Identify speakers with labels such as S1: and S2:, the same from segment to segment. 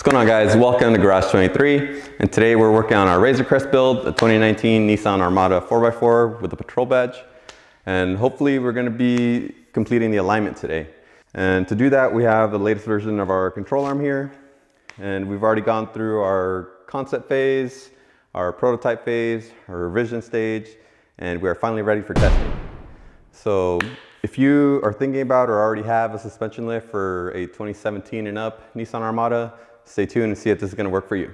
S1: What's going on, guys? Welcome to Garage 23, and today we're working on our Razor Crest build, a 2019 Nissan Armada 4x4 with a patrol badge, and hopefully we're going to be completing the alignment today. And to do that, we have the latest version of our control arm here, and we've already gone through our concept phase, our prototype phase, our revision stage, and we are finally ready for testing. So if you are thinking about or already have a suspension lift for a 2017 and up Nissan Armada, stay tuned and see if this is going to work for you.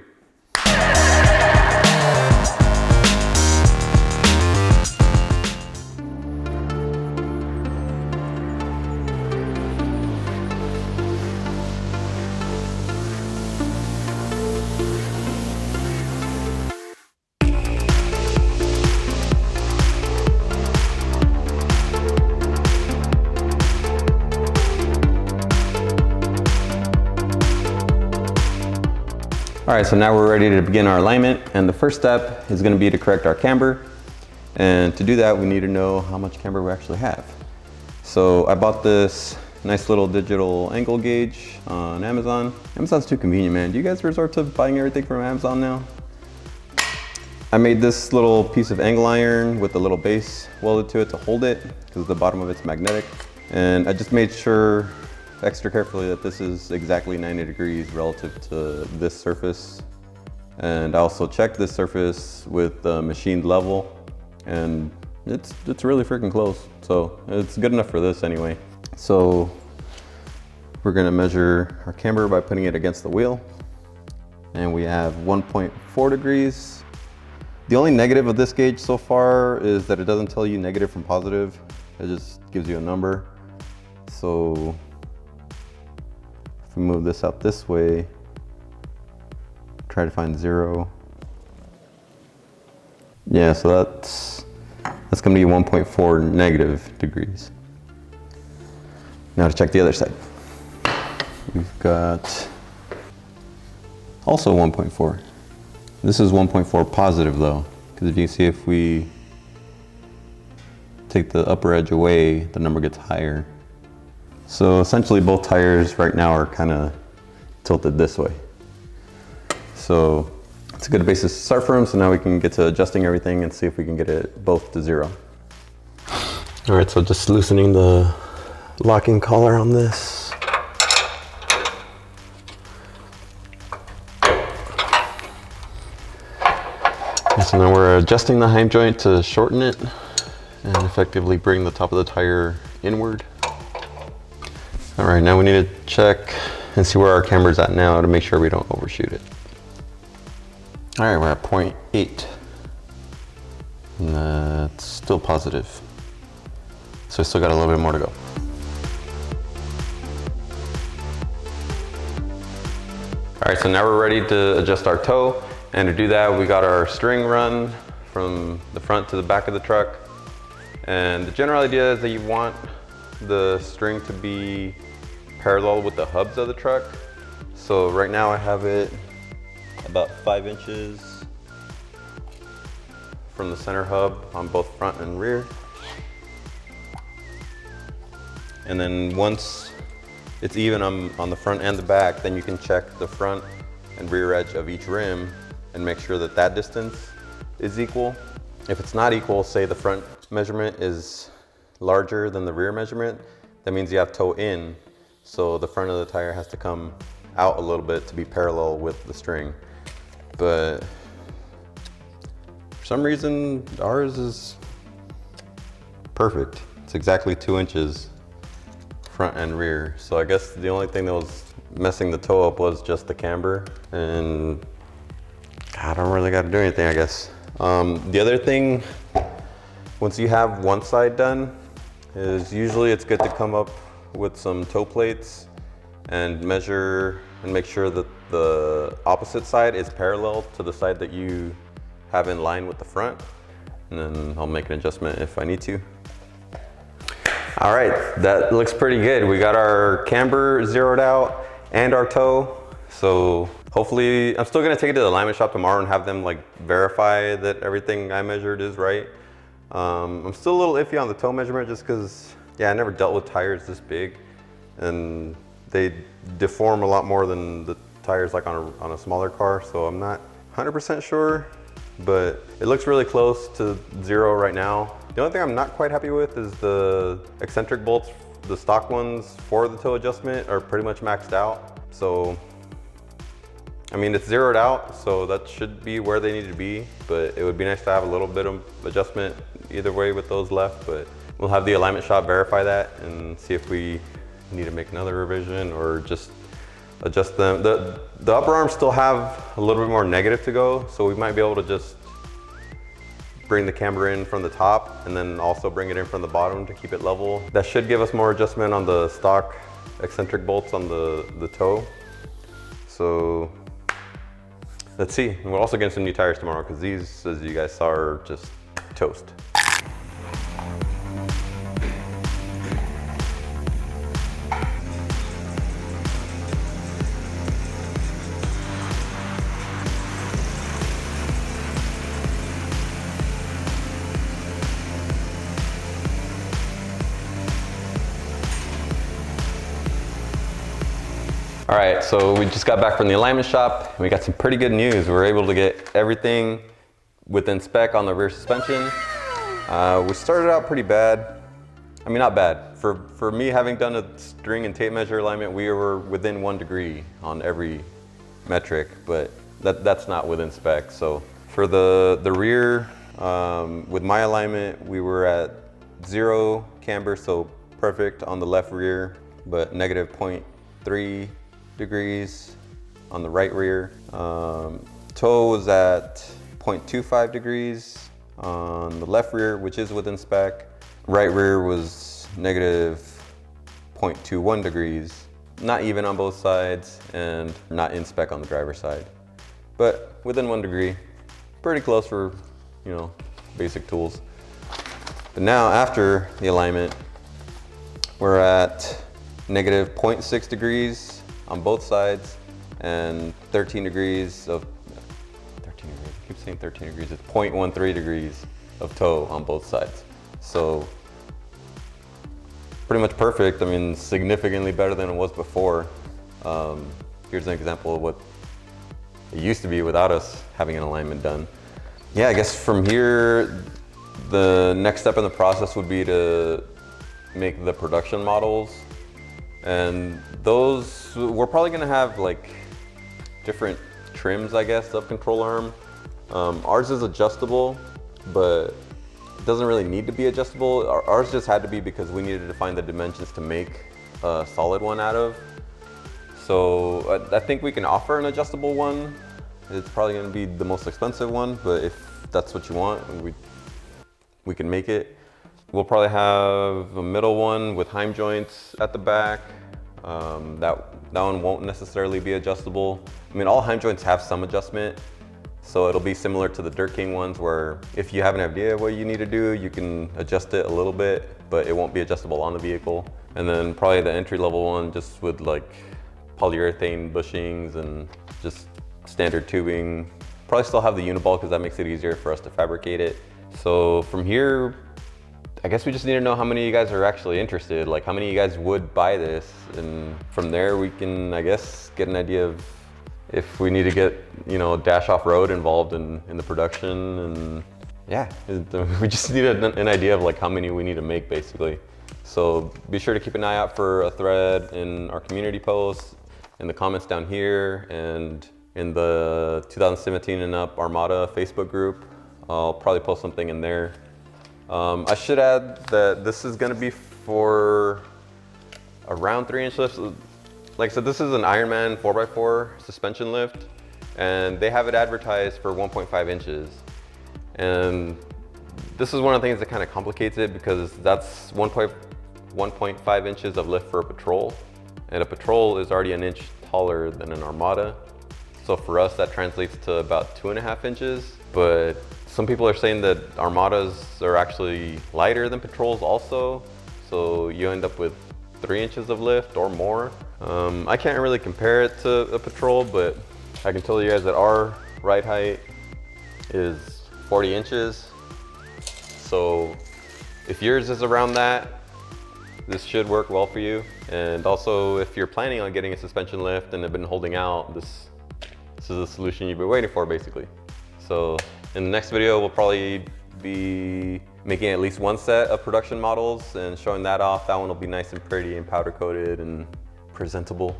S1: All right, so now we're ready to begin our alignment, and the first step is going to be to correct our camber. And to do that, we need to know how much camber we actually have. So I bought this nice little digital angle gauge on Amazon. Amazon's too convenient, man. Do you guys resort to buying everything from Amazon now? I made this little piece of angle iron with a little base welded to it to hold it, because the bottom of it's magnetic. And I just made sure extra carefully that this is exactly 90 degrees relative to this surface. And I also checked this surface with the machined level, and it's really freaking close. So it's good enough for this anyway. So we're gonna measure our camber by putting it against the wheel. And we have 1.4 degrees. The only negative of this gauge so far is that it doesn't tell you negative from positive. It just gives you a number. So if we move this out this way, try to find 0. Yeah, so that's gonna be 1.4 negative degrees. Now to check the other side. We've got also 1.4. This is 1.4 positive though, because if you see, if we take the upper edge away, the number gets higher. So essentially both tires right now are kind of tilted this way. So it's a good basis to start from, so now we can get to adjusting everything and see if we can get it both to 0. All right, so just loosening the locking collar on this. And so now we're adjusting the heim joint to shorten it and effectively bring the top of the tire inward. All right, now we need to check and see where our camber's at now to make sure we don't overshoot it. All right, we're at 0.8. And that's still positive. So we still got a little bit more to go. All right, so now we're ready to adjust our toe. And to do that, we got our string run from the front to the back of the truck. And the general idea is that you want the string to be parallel with the hubs of the truck. So right now I have it about 5 inches from the center hub on both front and rear. And then once it's even on the front and the back, then you can check the front and rear edge of each rim and make sure that that distance is equal. If it's not equal, say the front measurement is larger than the rear measurement, that means you have toe in. So the front of the tire has to come out a little bit to be parallel with the string. But for some reason, ours is perfect. It's exactly 2 inches front and rear. So I guess the only thing that was messing the toe up was just the camber, and I don't really got to do anything, I guess. The other thing, once you have one side done, is usually it's good to come up with some toe plates and measure and make sure that the opposite side is parallel to the side that you have in line with the front. And then I'll make an adjustment if I need to. All right, that looks pretty good. We got our camber zeroed out and our toe. So hopefully, I'm still gonna take it to the alignment shop tomorrow and have them like verify that everything I measured is right. I'm still a little iffy on the toe measurement just because, yeah, I never dealt with tires this big, and they deform a lot more than the tires like on a smaller car, so I'm not 100% sure, but it looks really close to 0 right now. The only thing I'm not quite happy with is the eccentric bolts. The stock ones for the toe adjustment are pretty much maxed out. So, I mean, it's zeroed out, so that should be where they need to be, but it would be nice to have a little bit of adjustment either way with those left, but we'll have the alignment shop verify that and see if we need to make another revision or just adjust them. The upper arms still have a little bit more negative to go, so we might be able to just bring the camber in from the top and then also bring it in from the bottom to keep it level. That should give us more adjustment on the stock eccentric bolts on the toe. So let's see. And we're also getting some new tires tomorrow because these, as you guys saw, are just toast. All right, so we just got back from the alignment shop and we got some pretty good news. We were able to get everything within spec on the rear suspension. We started out pretty bad. I mean, not bad. For me, having done a string and tape measure alignment, we were within 1 degree on every metric, but that's not within spec. So for the rear, with my alignment, we were at 0 camber, so perfect on the left rear, but negative 0.3 degrees on the right rear. Toe was at 0.25 degrees on the left rear, which is within spec. Right rear was negative 0.21 degrees. Not even on both sides and not in spec on the driver's side, but within 1 degree. Pretty close for, you know, basic tools. But now after the alignment, we're at negative 0.6 degrees on both sides and 13 degrees of, 13 degrees, I keep saying 13 degrees, it's 0.13 degrees of toe on both sides. So pretty much perfect. I mean, significantly better than it was before. Here's an example of what it used to be without us having an alignment done. Yeah, I guess from here, the next step in the process would be to make the production models. And those, we're probably gonna have like different trims, I guess, of control arm. Ours is adjustable, but it doesn't really need to be adjustable. Ours just had to be because we needed to find the dimensions to make a solid one out of. So I think we can offer an adjustable one. It's probably gonna be the most expensive one, but if that's what you want, we can make it. We'll probably have a middle one with Heim joints at the back. That one won't necessarily be adjustable. I mean, all Heim joints have some adjustment, so it'll be similar to the Dirt King ones where if you have an idea of what you need to do, you can adjust it a little bit, but it won't be adjustable on the vehicle. And then probably the entry-level one just with like polyurethane bushings and just standard tubing. Probably still have the uniball because that makes it easier for us to fabricate it. So from here, I guess we just need to know how many of you guys are actually interested, like how many of you guys would buy this, and from there we can, I guess, get an idea of if we need to get, you know, Dash Off Road involved in the production, and yeah, we just need an idea of like how many we need to make basically. So be sure to keep an eye out for a thread in our community posts, in the comments down here, and in the 2017 and up Armada Facebook group. I'll probably post something in there. I should add that this is gonna be for around 3-inch lifts. Like I said, this is an Ironman 4x4 suspension lift, and they have it advertised for 1.5 inches. And this is one of the things that kind of complicates it because that's 1.5 inches of lift for a Patrol. And a Patrol is already an inch taller than an Armada. So for us, that translates to about 2.5 inches. But some people are saying that Armadas are actually lighter than Patrols also. So you end up with 3 inches of lift or more. I can't really compare it to a Patrol, but I can tell you guys that our ride height is 40 inches. So if yours is around that, this should work well for you. And also, if you're planning on getting a suspension lift and have been holding out, this is the solution you've been waiting for, basically. So in the next video, we'll probably be making at least one set of production models and showing that off. That one will be nice and pretty and powder coated and presentable.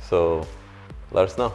S1: So let us know.